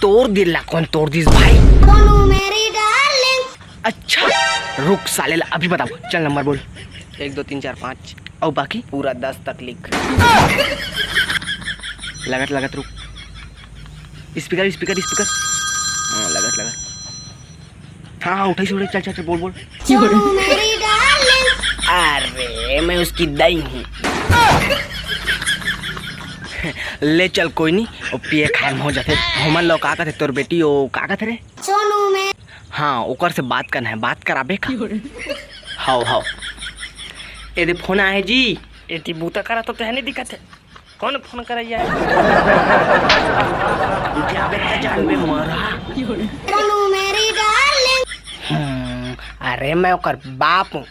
तोड़ दिला कौन तोड़ दिस भाई? मेरी डार्लिंग। अच्छा रुक साले ला अभी बताओ। चल नंबर बोल। 1 2 3 4 5 और बाकी पूरा 10 तक लिख। लगत रुक। स्पीकर हाँ लगत हाँ उठाई से उठाई। चल बोल। मेरी डार्लिंग। अरे मैं उसकी दई हूँ। ले चल कोई नहीं और पिए खाए हो जाते। हमन लोग का थे तोर बेटी ओ का थे रे सोनू में। हाँ ओकर से बात करना है। बात कराबे का? हाउ एदे फोन आए जी। एती बूता करा तो है नहीं दिक्कत है। कौन फोन कराइया है? जानबे मरा। सोनू मेरी डार्लिंग। अरे मैं ओकर बाप हूँ।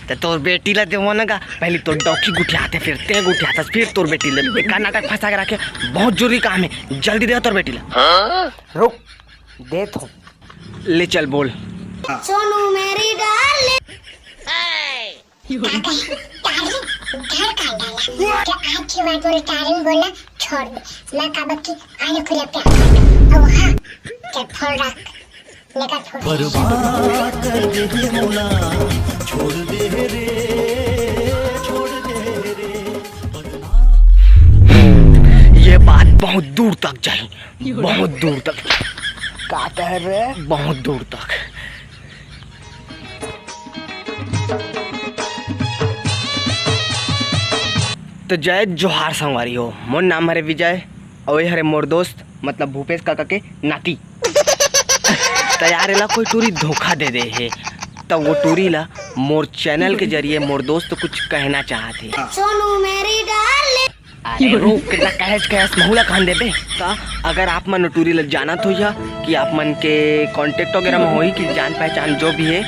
तो तोर बेटी ला देवो ना का पहले तो डॉकी गुठियाते फिर ते गुठियाता फिर तोर बेटी ले बेकार नाटक फंसा के रखे। बहुत जरूरी काम है जल्दी दे तोर बेटी ला। रुक दे तो ले चल बोल। सोनू मेरी डार्लिंग। छोड़ दे ला का बक्की आने खुले प्यार अब हां के फोन रख लेकर छोड़ बर्बाद कर दे मोला छोड़ दे रे ये बात बहुत दूर तक जाए। बहुत दूर तक का कह रहे? बहुत दूर तक। तो जय जोहार संगवारी हो। मोर नाम हरे विजय और हरे मोर दोस्त मतलब भूपेश काका के नाती। तैयार ला कोई टूरी धोखा दे दे है तो वो टूरी ला मोर चैनल के जरिए मोर दोस्त कुछ कहना चाहते। सोनू मेरी डार्लिंग। अरे रुक कितना कहस महुला खान देबे का? अगर आप मन टूरी ला जाना तो या कि आप मन के कांटेक्ट वगैरह में होई कि जान पहचान जो भी है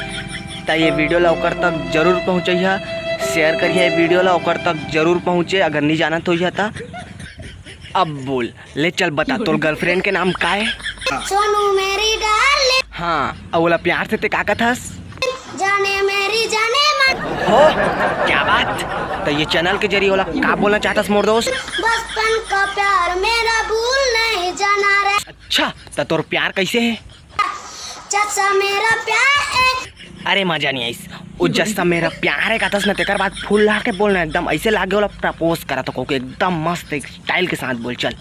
तो ये वीडियो ला ओकर तक जरूर पहुँचैया। शेयर करिए वीडियो ला ओकर तक जरूर पहुँचे। अगर नहीं जाना तो या था। अब बोल ले चल बता तोर गर्लफ्रेंड के नाम का है? सोनू मेरी डार्लिंग। हाँ और बोला प्यार से ते का थस? जाने मेरी जाने मन। हो क्या बात? तो ये चैनल के जरिए वाला का बोलना चाहता मोर दोस्त? बचपन का प्यार मेरा भूल नहीं जाना रे। अच्छा तो तोर प्यार कैसे है? चाचा मेरा प्यार है। अरे मजा नहीं आई। वो जस्ता मेरा प्यार है कहतस ना तेकर बाद फूल ला के बोलना एकदम ऐसे लागे वाला प्रपोज करा तो को एकदम मस्त स्टाइल के साथ बोल। चल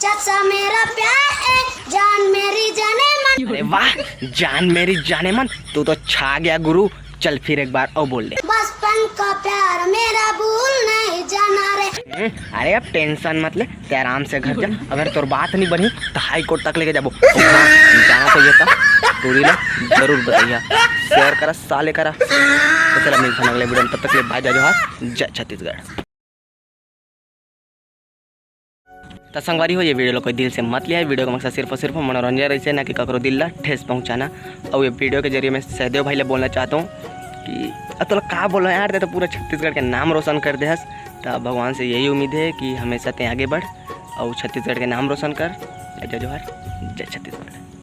चाचा मेरा प्यार है जान मेरी जाने मन। अरे वाह जान मेरी जाने मन तू तो छा गया गुरु। चल फिर एक बार और बोल ले। बचपन का प्यार मेरा भूल नहीं जाना रे। अरे अब टेंशन मत ले ते आराम से घर जा। अगर तोर बात नहीं बनी तो हाई कोर्ट तक लेके जाबो। जाना तो ये था टूरी ला जरूर बताइए। शेयर करा साले करा। तो चला मिलते हैं अगले वीडियो में। तब तक ले भाई जय जोहार जय छत्तीसगढ़। तो संगवारी हो ये वीडियो लो कोई दिल से मत लिया। वीडियो का मकसद सिर्फ और सिर्फ मनोरंजन रही ना कि ककरो दिल ला ठेस पहुँचाना। और ये वीडियो के जरिए मैं सहदेव भाई ले बोलना चाहता हूँ कि तो का बोला यार तो पूरा छत्तीसगढ़ के नाम रोशन कर दे हस। तो भगवान से यही उम्मीद है कि हमेशा ते आगे बढ़ और छत्तीसगढ़ के नाम रोशन कर। जय जोहार जय छत्तीसगढ़।